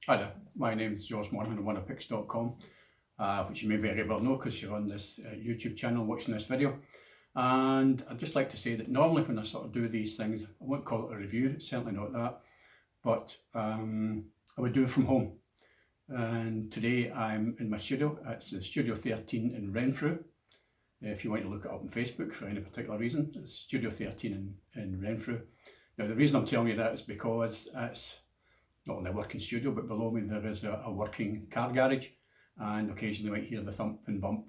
Hi there, my name is George Morgan of wonderpicks.com, which you may very well know because you're on this YouTube channel watching this video. And I'd just like to say that normally when I sort of do these things, I won't call it a review, it's certainly not that, but I would do it from home. And today I'm in my studio. It's the Studio 13 in Renfrew. If you want to look it up on Facebook for any particular reason, it's Studio 13 in Renfrew. Now the reason I'm telling you that is because it's not only a working studio, but below me there is a working car garage, and occasionally you might hear the thump and bump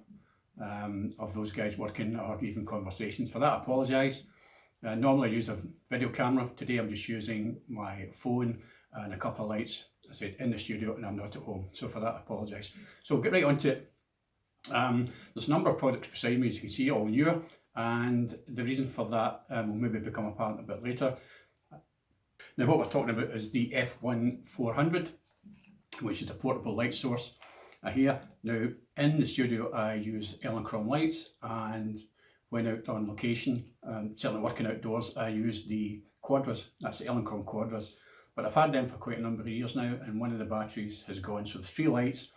of those guys working, or even conversations. For that I apologise. Normally I use a video camera. Today I'm just using my phone and a couple of lights, I said, in the studio, and I'm not at home, so for that I apologise. So we'll get right on to it. There's a number of products beside me, as you can see, all newer, and the reason for that will maybe become apparent a bit later. Now what we're talking about is the F1-400, which is a portable light source here. Now in the studio I use Elinchrom lights, and when out on location, certainly working outdoors, I use the Quadras, that's the Elinchrom Quadras. But I've had them for quite a number of years now, and one of the batteries has gone, so there's 3 lights,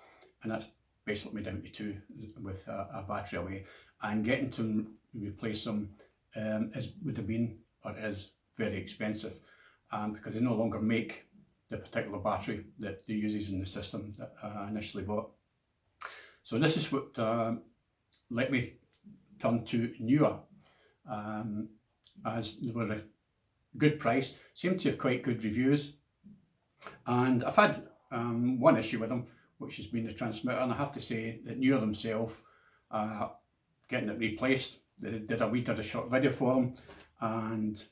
and that's basically down to 2 with a battery away. And getting to replace them would have been, or is, very expensive. Because they no longer make the particular battery that they uses in the system that I initially bought. So this is what let me turn to Neewer, as they were a good price, seem to have quite good reviews, and I've had one issue with them, which has been the transmitter, and I have to say that Neewer themselves, getting it replaced, they did a wee bit of a short video for them, and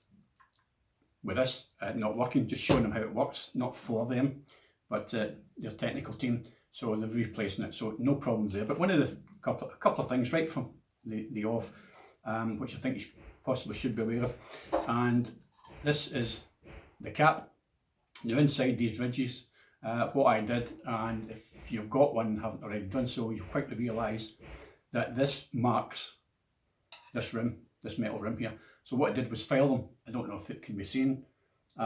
with this not working, just showing them how it works, not for them, but their technical team. So they're replacing it, so no problems there. But one of the couple of things right from the off, which I think you possibly should be aware of, and this is the cap. Now inside these ridges, what I did, and if you've got one and haven't already done so, you'll quickly realise that this marks this rim, this metal rim here. So what I did was file them. I don't know if it can be seen, but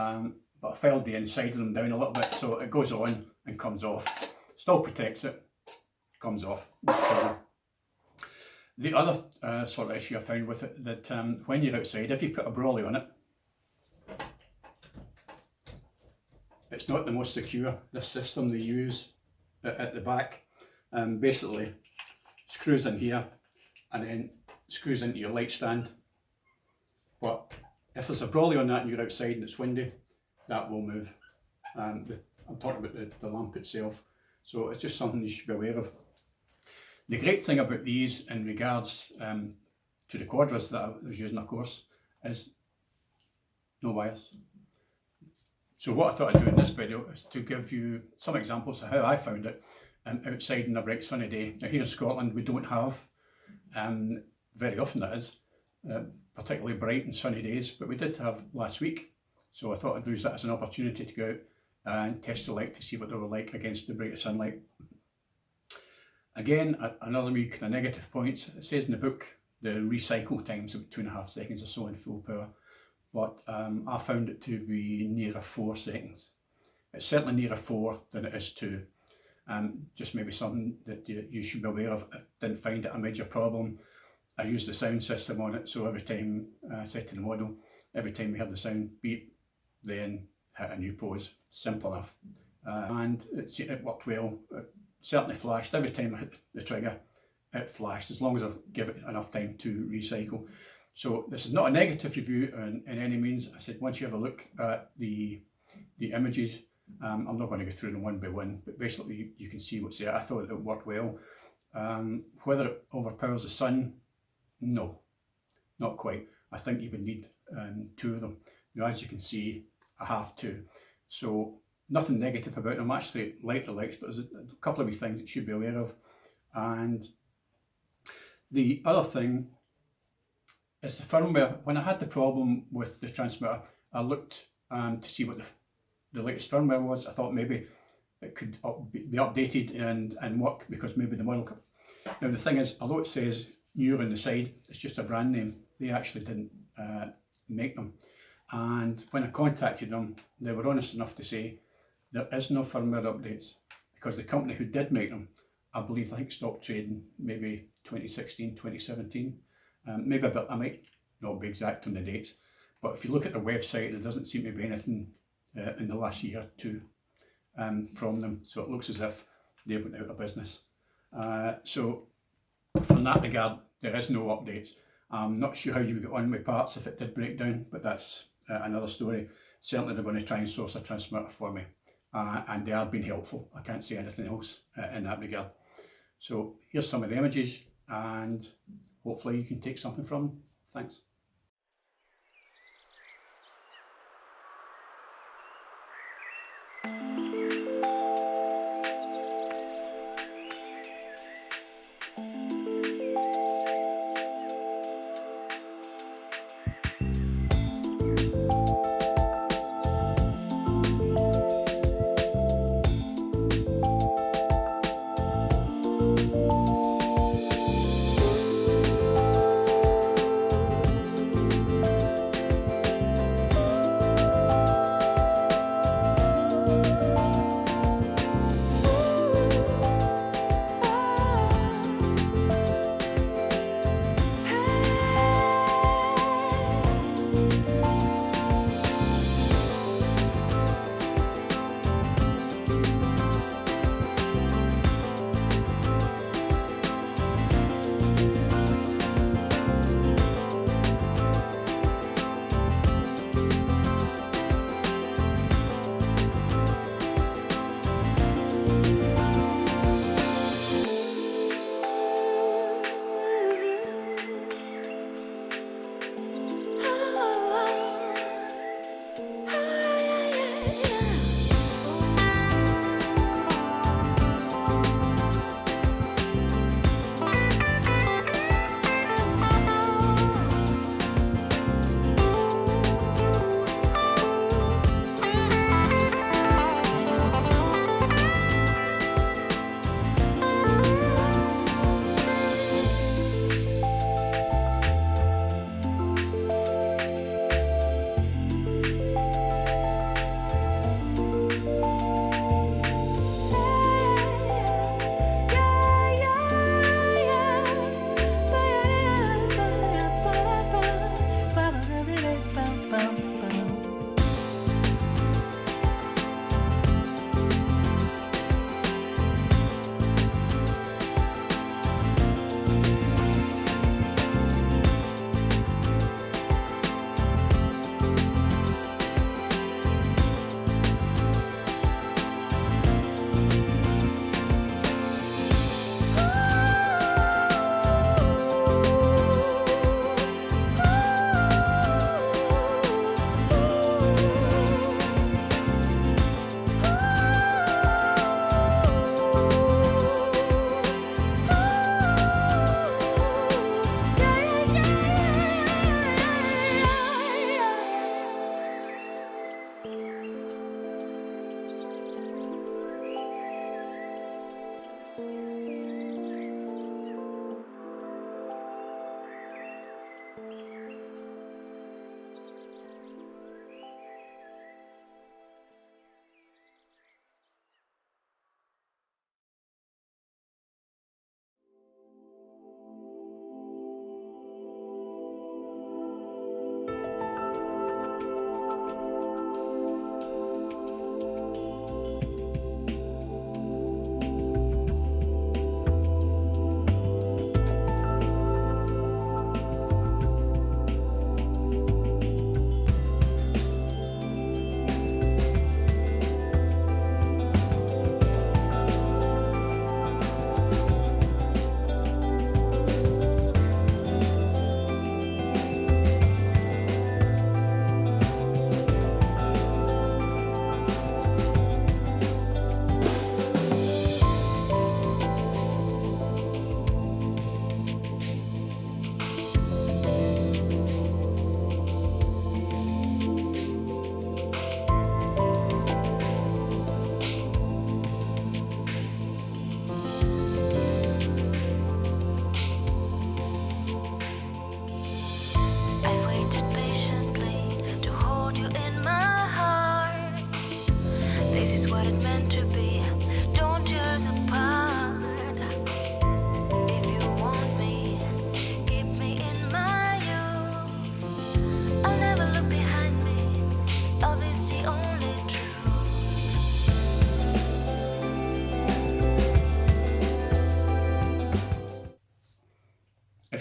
I filed the inside of them down a little bit, so it goes on and comes off. Still protects it, comes off. The other sort of issue I found with it, that when you're outside, if you put a brolly on it, it's not the most secure. This system they use at the back basically screws in here and then screws into your light stand. But if there's a brolly on that and you're outside and it's windy, that will move. I'm talking about the lamp itself. So it's just something you should be aware of. The great thing about these in regards to the Quadras that I was using, of course, is no wires. So what I thought I'd do in this video is to give you some examples of how I found it outside on a bright sunny day. Now here in Scotland we don't have, very often that is, particularly bright and sunny days, but we did have last week, so I thought I'd use that as an opportunity to go out and test the light to see what they were like against the brighter sunlight. Again, another wee kind of negative points. It says in the book the recycle time's about 2.5 seconds or so in full power, but I found it to be nearer 4 seconds. It's certainly nearer 4 than it is 2. Just maybe something that you should be aware of. I didn't find it a major problem. I used the sound system on it, so every time I set to the model, every time we had the sound beep, then hit a new pose. Simple enough. And it worked well. It certainly flashed. Every time I hit the trigger, it flashed, as long as I give it enough time to recycle. So this is not a negative review in any means. I said once you have a look at the images, I'm not going to go through them one by one, but basically you can see what's there. I thought it worked well. Whether it overpowers the sun, no, not quite. I think you would need 2 of them. Now, as you can see, I have 2. So nothing negative about them. I actually like the lights, but there's a couple of wee things that you should be aware of. And the other thing is the firmware. When I had the problem with the transmitter, I looked to see what the latest firmware was. I thought maybe it could be updated and work, because maybe the model. Now the thing is, although it says Neewer on the side, it's just a brand name. They actually didn't make them. And when I contacted them, they were honest enough to say there is no firmware updates because the company who did make them, I believe, I think stopped trading maybe 2016, 2017. Maybe a bit, I might not be exact on the dates, but if you look at the website, there doesn't seem to be anything in the last year or two from them. So it looks as if they went out of business. So from that regard, there is no updates. I'm not sure how you would get on with parts if it did break down, but that's another story. Certainly they're going to try and source a transmitter for me, and they have been helpful. I can't say anything else in that regard. So here's some of the images, and hopefully you can take something from them. Thanks.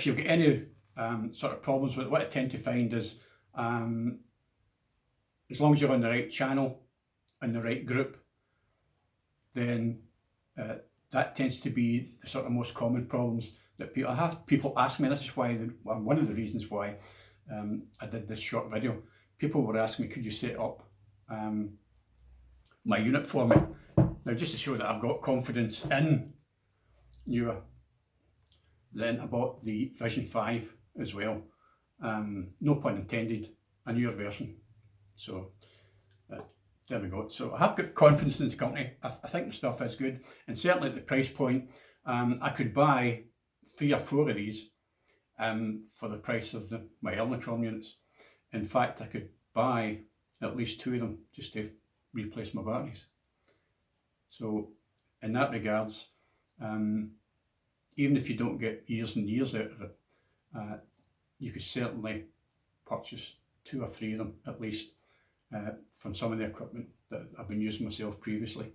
if you've got any sort of problems with it, what I tend to find is as long as you're on the right channel and the right group, then that tends to be the sort of most common problems that people have. People ask me, this is why, one of the reasons why I did this short video. People were asking me, could you set up my unit for me? Now, just to show that I've got confidence in Neewer, then I bought the Vision 5 as well. No pun intended, a newer version. So there we go. So I have got confidence in the company. I think the stuff is good, and certainly at the price point, I could buy 3 or 4 of these for the price of my Omicron units. In fact, I could buy at least 2 of them just to replace my batteries. So in that regards, even if you don't get years and years out of it, you could certainly purchase 2 or 3 of them at least from some of the equipment that I've been using myself previously.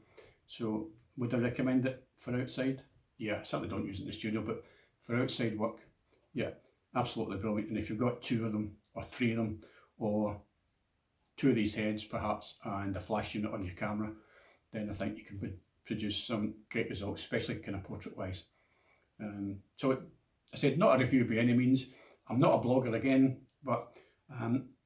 So would I recommend it for outside? Yeah, I certainly don't use it in the studio, but for outside work, yeah, absolutely brilliant. And if you've got 2 of them or 3 of them, or 2 of these heads perhaps, and a flash unit on your camera, then I think you can produce some great results, especially kind of portrait wise. So I said, not a review by any means. I'm not a blogger again, but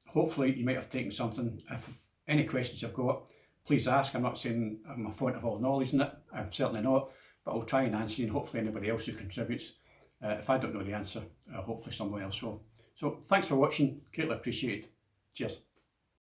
hopefully you might have taken something. If any questions you've got, please ask. I'm not saying I'm a font of all knowledge in it. I'm certainly not, but I'll try and answer, and hopefully anybody else who contributes. If I don't know the answer, hopefully someone else will. So thanks for watching, greatly appreciated. Cheers.